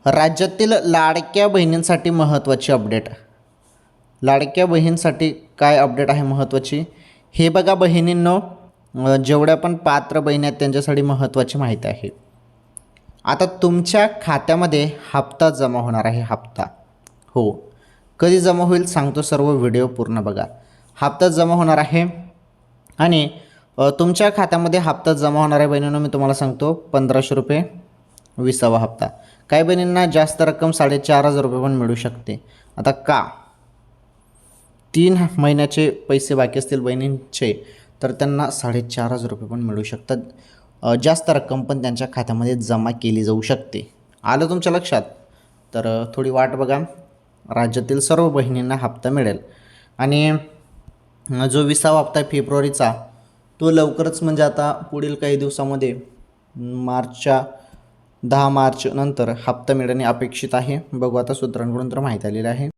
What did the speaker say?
राज्यातील लाडक्या बहिणींसाठी महत्त्वाची अपडेट. लाडक्या बहिणींसाठी काय अपडेट आहे महत्त्वाची हे बघा बहिणींनो. जेवढ्या पण पात्र बहिणी आहेत त्यांच्यासाठी महत्त्वाची माहिती आहे. आता तुमच्या खात्यामध्ये हप्ता जमा होणार आहे. हप्ता हो, कधी जमा होईल सांगतो, सर्व व्हिडिओ पूर्ण बघा. हप्ता जमा होणार आहे आणि तुमच्या खात्यामध्ये हप्ता जमा होणार आहे बहिणींनो. मी तुम्हाला सांगतो 1500 रुपये 20वा हप्ता. काही बहिणींना जास्त रक्कम 4,500 रुपये पण मिळू शकते. आता का 3 महिन्याचे पैसे बाकी असतील बहिणींचे तर त्यांना 4,500 रुपये पण मिळू शकतात. जास्त रक्कम पण त्यांच्या खात्यामध्ये जमा केली जाऊ शकते. आलं तुमच्या लक्षात? तर थोडी वाट बघा, राज्यातील सर्व बहिणींना हप्ता मिळेल. आणि जो 20वा हप्ता आहे फेब्रुवारीचा तो लवकरच, म्हणजे आता पुढील काही दिवसामध्ये 10 मार्च नंतर हप्ता मिळणे अपेक्षित आहे. बघू आता सूत्रांकडून तर माहिती आलेली आहे.